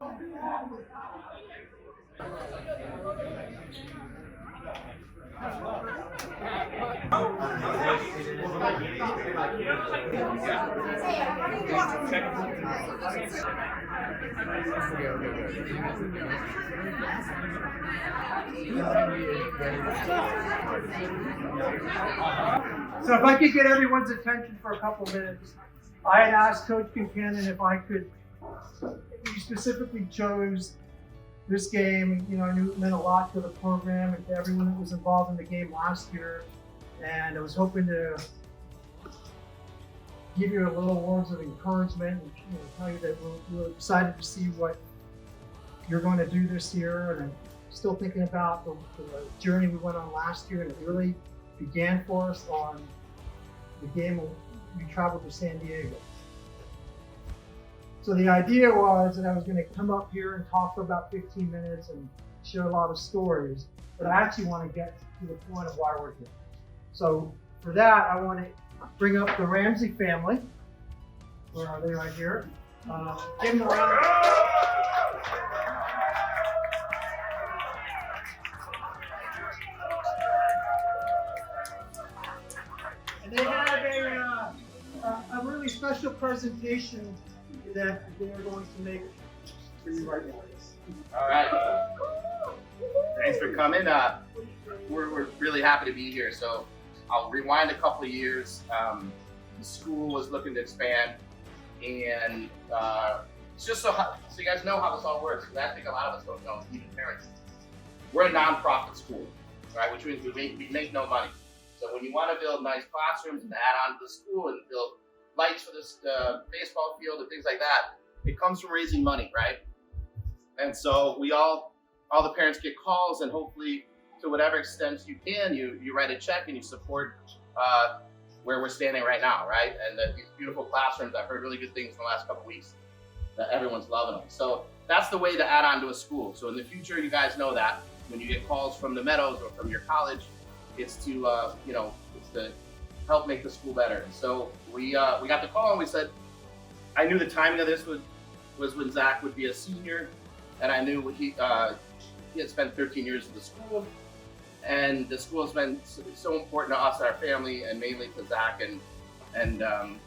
So if I could get everyone's attention for a couple minutes, I had asked Coach Concannon if I could. He specifically chose this game. You know, I knew it meant a lot to the program and to everyone that was involved in the game last year, and I was hoping to give you a little words of encouragement and tell you that we're excited to see what you're going to do this year. And I'm still thinking about the journey we went on last year, and it really began for us on the game we traveled to San Diego. So the idea was that I was going to come up here and talk for about 15 minutes and share a lot of stories, but I actually want to get to the point of why we're here. So for that, I want to bring up the Ramsey family. Where are they? Right here. Give them a round. And they have a really special presentation that they're going to make for you right now. All right. Thanks for coming. We're really happy to be here. So I'll rewind a couple of years. The school was looking to expand, and it's just so you guys know how this all works, because I think a lot of us don't know, even parents. We're a nonprofit school, right? Which means we make no money. So when you want to build nice classrooms and add on to the school and build lights for this baseball field and things like that, it comes from raising money, right? And so all the parents get calls, and hopefully, to whatever extent you can, you write a check and you support where we're standing right now, right? And these beautiful classrooms, I've heard really good things in the last couple of weeks, that everyone's loving them. So that's the way to add on to a school. So in the future, you guys know that when you get calls from the Meadows or from your college, it's to it's to help make the school better. And so we got the call, and we said, I knew the timing of this was when Zach would be a senior, and I knew he had spent 13 years in the school, and the school has been so important to us, our family, and mainly to Zach and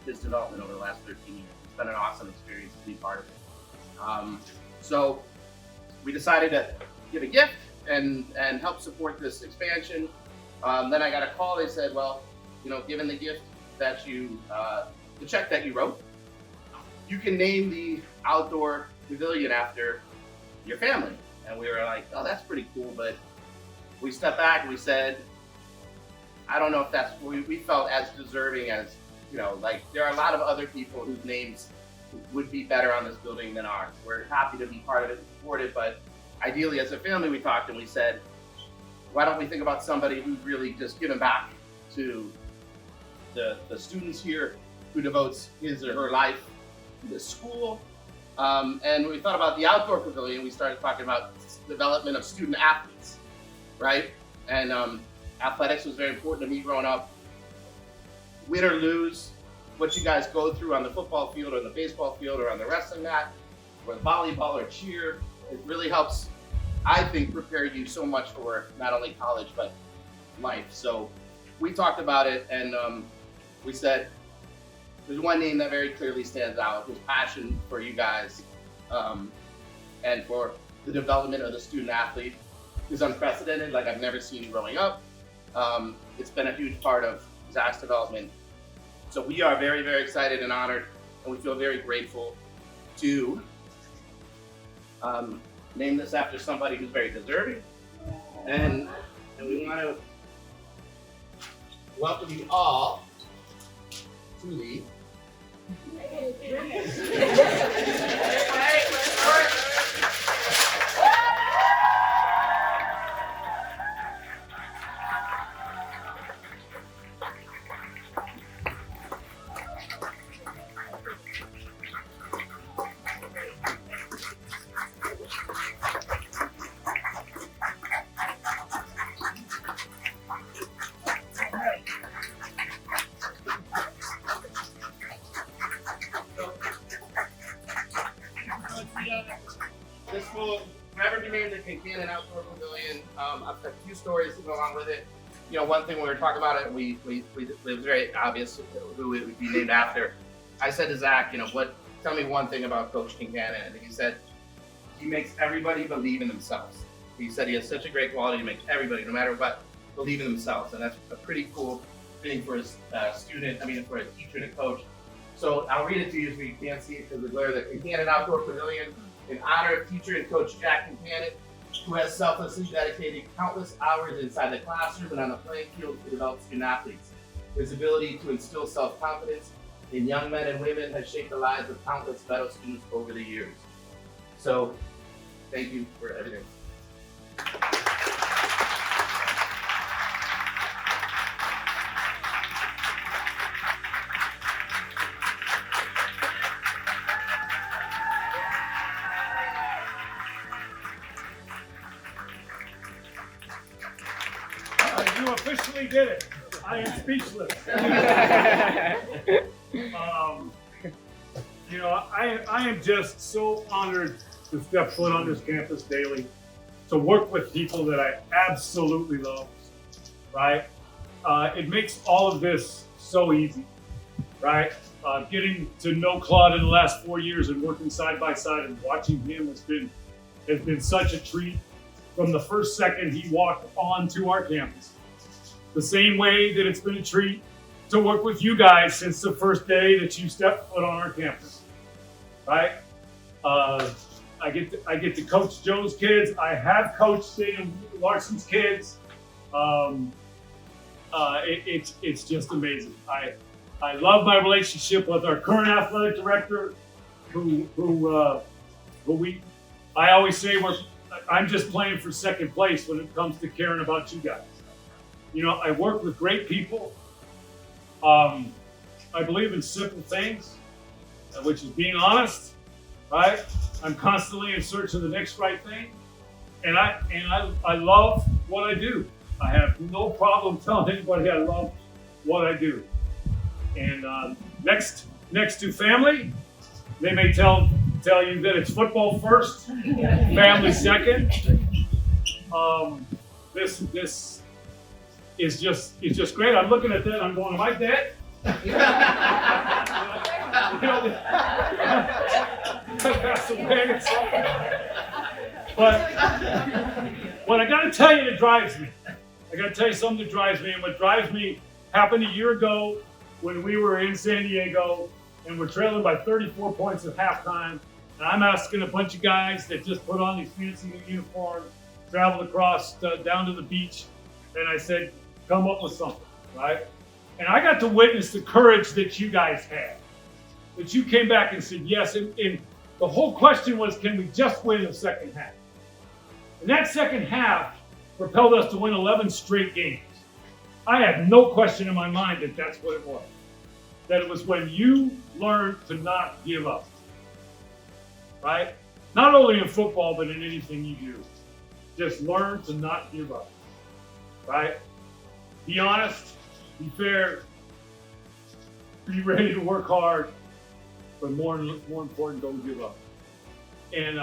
his development over the last 13 years. It's been an awesome experience to be part of it. So we decided to give a gift and help support this expansion. Then I got a call. They said, well, given the gift that the check that you wrote, you can name the outdoor pavilion after your family. And we were like, oh, that's pretty cool. But we stepped back and we said, I don't know if that's, we felt as deserving as, there are a lot of other people whose names would be better on this building than ours. We're happy to be part of it and support it, but ideally as a family, we talked and we said, why don't we think about somebody who's really just given back to the students here, who devotes his or her life to the school. And we thought about the outdoor pavilion. We started talking about development of student athletes, right? And athletics was very important to me growing up. Win or lose, what you guys go through on the football field or the baseball field or on the wrestling mat or volleyball or cheer, it really helps, I think, prepare you so much for not only college, but life. So we talked about it, and we said, there's one name that very clearly stands out. His passion for you guys and for the development of the student athlete is unprecedented, like I've never seen growing up. It's been a huge part of Zach's development. So we are very, very excited and honored, and we feel very grateful to name this after somebody who's very deserving. And we want to welcome you all to the So, whenever we named the Concannon Outdoor Pavilion, I've got a few stories to go along with it. You know, one thing when we were talking about it, it was very obvious who it would be named after. I said to Zach, you know, tell me one thing about Coach Concannon, and he said, he makes everybody believe in themselves. He said he has such a great quality to make everybody, no matter what, believe in themselves, and that's a pretty cool thing for a student, for a teacher and a coach. So I'll read it to you so you can't see it because of the glare. The Concannon Outdoor Pavilion, in honor of teacher and coach Jack Concannon, who has selflessly dedicated countless hours inside the classroom and on the playing field to develop student athletes. His ability to instill self-confidence in young men and women has shaped the lives of countless Meadows students over the years. So, thank you for everything. You officially did it. I am speechless. You know, I am just so honored to step foot on this campus daily, to work with people that I absolutely love, right? It makes all of this so easy, right? Getting to know Claude in the last 4 years and working side by side and watching him has been such a treat from the first second he walked onto our campus. The same way that it's been a treat to work with you guys since the first day that you stepped foot on our campus, right? I get to coach Joe's kids. I have coached Dana Larson's kids. It's just amazing. I love my relationship with our current athletic director, I always say I'm just playing for second place when it comes to caring about you guys. You know, I work with great people. I believe in simple things, which is being honest, right? I'm constantly in search of the next right thing, and I love what I do. I have no problem telling anybody I love what I do. And next to family, they may tell you that it's football first, family second. This is just great. I'm looking at that. I'm going, am I dead? But what I got to tell you that drives me. I got to tell you something that drives me, and what drives me happened a year ago when we were in San Diego and we're trailing by 34 points at halftime. And I'm asking a bunch of guys that just put on these fancy new uniforms, traveled across down to the beach, and I said, come up with something, right? And I got to witness the courage that you guys had, that you came back and said yes. And the whole question was, can we just win the second half? And that second half propelled us to win 11 straight games. I have no question in my mind that that's what it was. That it was when you learned to not give up, right? Not only in football, but in anything you do. Just learn to not give up, right? Be honest, be fair, be ready to work hard, but more important, don't give up. And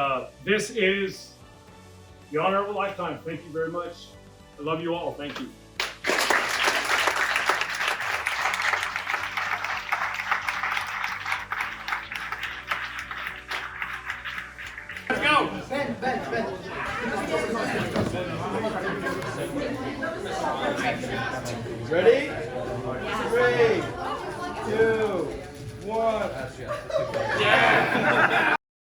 this is the honor of a lifetime. Thank you very much. I love you all. Thank you. Let's go. Ready? 3, 2, 1. Yeah.